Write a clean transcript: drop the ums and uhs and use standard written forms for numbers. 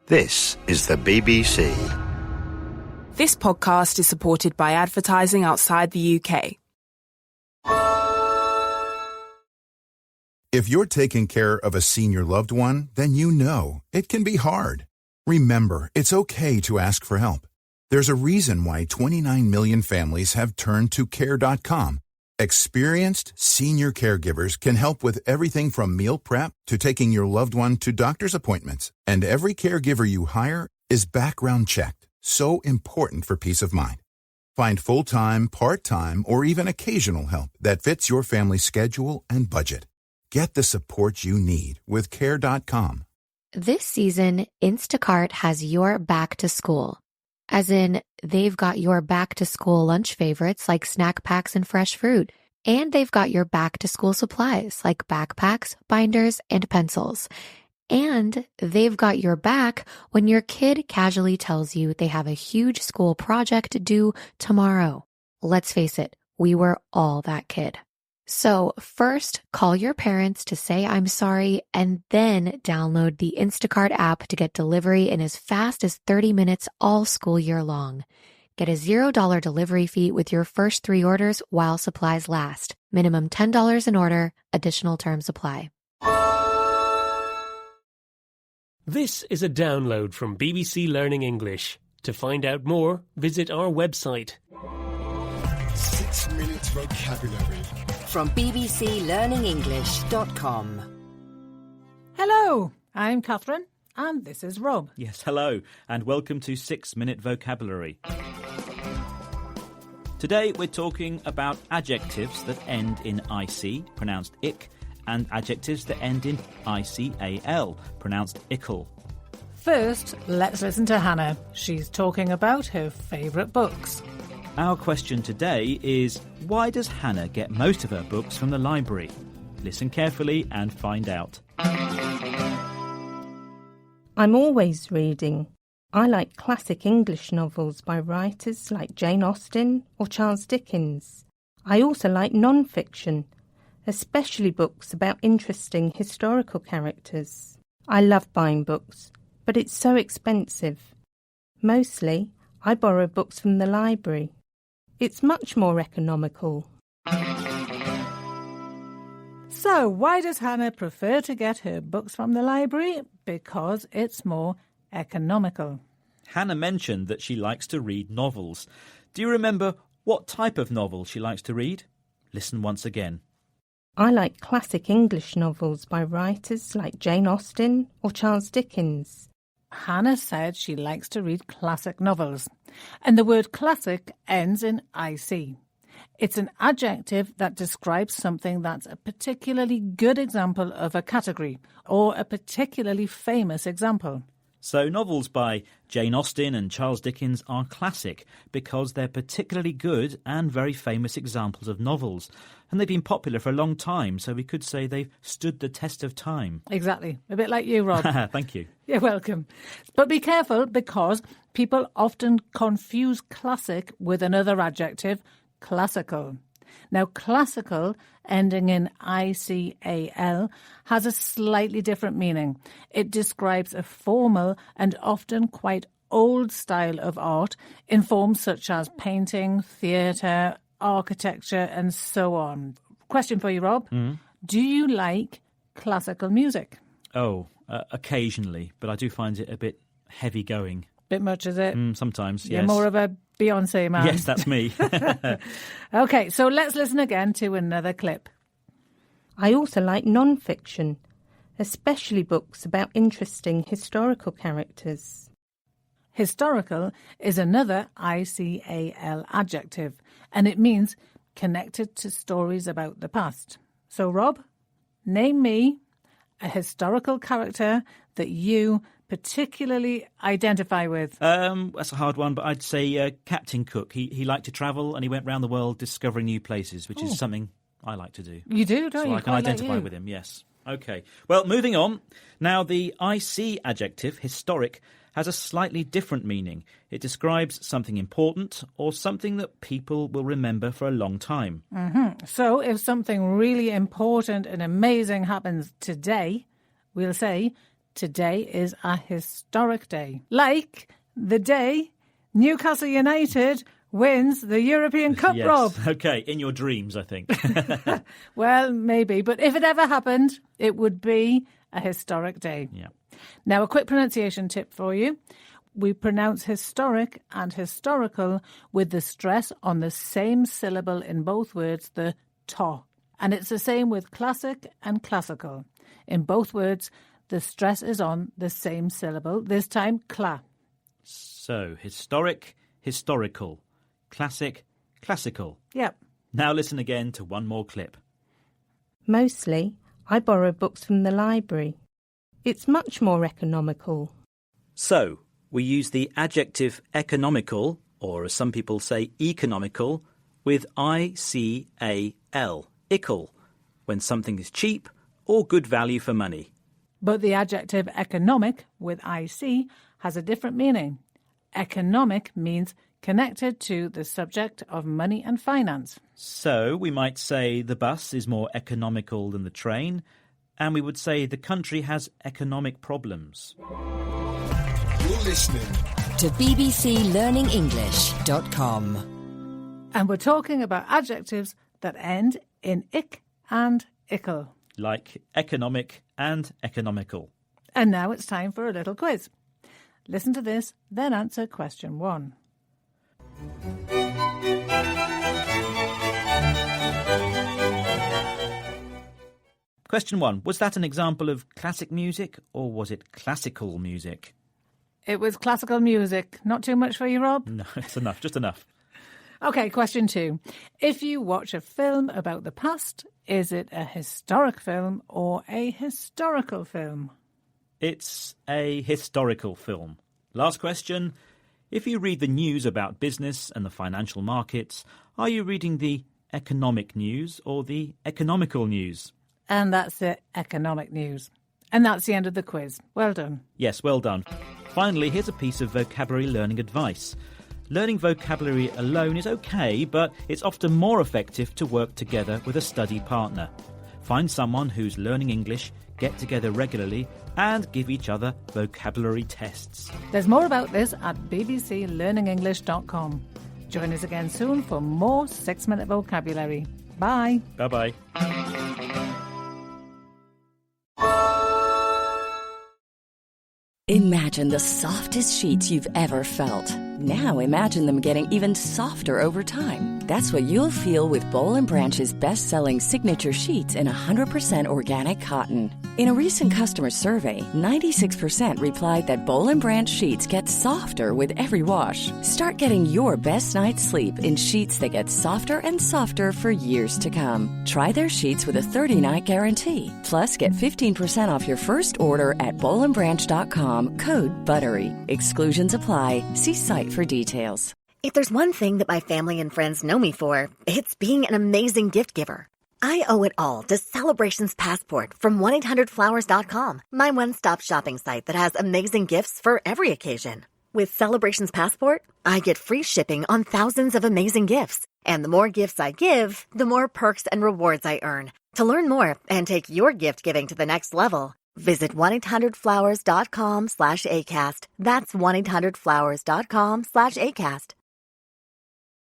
This is the BBC. This podcast is supported by advertising outside the UK. If you're taking care of a senior loved one, then you know it can be hard. Remember, it's okay to ask for help. There's a reason why 29 million families have turned to Care.com. Experienced senior caregivers can help with everything from meal prep to taking your loved one to doctor's appointments. And every caregiver you hire is background checked, so important for peace of mind. Find full-time, part-time, or even occasional help that fits your family's schedule and budget. Get the support you need with Care.com. This season, Instacart has your back to school. As in, they've got your back-to-school lunch favorites like snack packs and fresh fruit. And they've got your back-to-school supplies like backpacks, binders, and pencils. And they've got your back when your kid casually tells you they have a huge school project due tomorrow. Let's face it, we were all that kid. So first, call your parents to say I'm sorry, and then download the Instacart app to get delivery in as fast as 30 minutes all school year long. Get a $0 delivery fee with your first 3 orders while supplies last. Minimum $10 an order. Additional terms apply. This is a download from BBC Learning English. To find out more, visit our website. 6 Minute Vocabulary from bbclearningenglish.com. Hello, I'm Catherine, and this is Rob. Yes, hello, and welcome to 6 Minute Vocabulary. Today we're talking about adjectives that end in IC, pronounced ick, and adjectives that end in ICAL, pronounced ical. First, let's listen to Hannah. She's talking about her favourite books. Our question today is, why does Hannah get most of her books from the library? Listen carefully and find out. I'm always reading. I like classic English novels by writers like Jane Austen or Charles Dickens. I also like non-fiction, especially books about interesting historical characters. I love buying books, but it's so expensive. Mostly, I borrow books from the library. It's much more economical. So, why does Hannah prefer to get her books from the library? Because it's more economical. Hannah mentioned that she likes to read novels. Do you remember what type of novel she likes to read? Listen once again. I like classic English novels by writers like Jane Austen or Charles Dickens. Hannah said she likes to read classic novels, and the word classic ends in IC. It's an adjective that describes something that's a particularly good example of a category or a particularly famous example. So novels by Jane Austen and Charles Dickens are classic because they're particularly good and very famous examples of novels. And they've been popular for a long time, so we could say they've stood the test of time. Exactly. A bit like you, Rob. Thank you. You're welcome. But be careful because people often confuse classic with another adjective, classical. Now, classical, ending in ICAL, has a slightly different meaning. It describes a formal and often quite old style of art in forms such as painting, theatre, architecture, and so on. Question for you, Rob. Do you like classical music? Oh, occasionally, but I do find it a bit heavy going. Bit much, is it? Sometimes, yes. You're more of a Beyoncé man. Yes, that's me. OK, so let's listen again to another clip. I also like non-fiction, especially books about interesting historical characters. Historical is another ICAL adjective, and it means connected to stories about the past. So, Rob, name me a historical character that you particularly identify with. That's a hard one, but I'd say Captain Cook. He liked to travel and he went around the world discovering new places, which is something I like to do. You do, don't so you? I can identify with him, yes. OK. Well, moving on. Now, the IC adjective, historic, has a slightly different meaning. It describes something important or something that people will remember for a long time. So if something really important and amazing happens today, we'll say Today is a historic day. Like the day Newcastle United wins the European Cup, yes. Rob. Okay, in your dreams, I think. Well, maybe. But if it ever happened, it would be a historic day. Yeah. Now, a quick pronunciation tip for you. We pronounce historic and historical with the stress on the same syllable in both words, the to. And it's the same with classic and classical. In both words, the stress is on the same syllable, this time cla. So, historic, historical. Classic, classical. Yep. Now listen again to one more clip. Mostly, I borrow books from the library. It's much more economical. So, we use the adjective economical, or as some people say, economical, with I-C-A-L, ical, when something is cheap or good value for money. But the adjective economic, with IC, has a different meaning. Economic means connected to the subject of money and finance. So, we might say the bus is more economical than the train, and we would say the country has economic problems. You're listening to bbclearningenglish.com. And we're talking about adjectives that end in ic and ical. Like economic and economical. And now it's time for a little quiz. Listen to this, then answer question 1. Question 1. Was that an example of classic music or was it classical music? It was classical music. Not too much for you, Rob? No, it's enough, just enough. OK, question 2. If you watch a film about the past, is it a historic film or a historical film? It's a historical film. Last question. If you read the news about business and the financial markets, are you reading the economic news or the economical news? And that's the economic news. And that's the end of the quiz. Well done. Yes, well done. Finally, here's a piece of vocabulary learning advice. Learning vocabulary alone is okay, but it's often more effective to work together with a study partner. Find someone who's learning English, get together regularly, and give each other vocabulary tests. There's more about this at bbclearningenglish.com. Join us again soon for more 6-minute vocabulary. Bye. Bye-bye. Imagine the softest sheets you've ever felt. Now imagine them getting even softer over time. That's what you'll feel with Boll & Branch's best-selling signature sheets in 100% organic cotton. In a recent customer survey, 96% replied that Boll & Branch sheets get softer with every wash. Start getting your best night's sleep in sheets that get softer and softer for years to come. Try their sheets with a 30-night guarantee. Plus, get 15% off your first order at bollandbranch.com, code BUTTERY. Exclusions apply. See site for details. If there's one thing that my family and friends know me for, it's being an amazing gift giver. I owe it all to Celebrations Passport from 1-800-Flowers.com, my one-stop shopping site that has amazing gifts for every occasion. With Celebrations Passport, I get free shipping on thousands of amazing gifts. And the more gifts I give, the more perks and rewards I earn. To learn more and take your gift giving to the next level, visit 1-800-Flowers.com/ACAST. That's 1-800-Flowers.com/ACAST.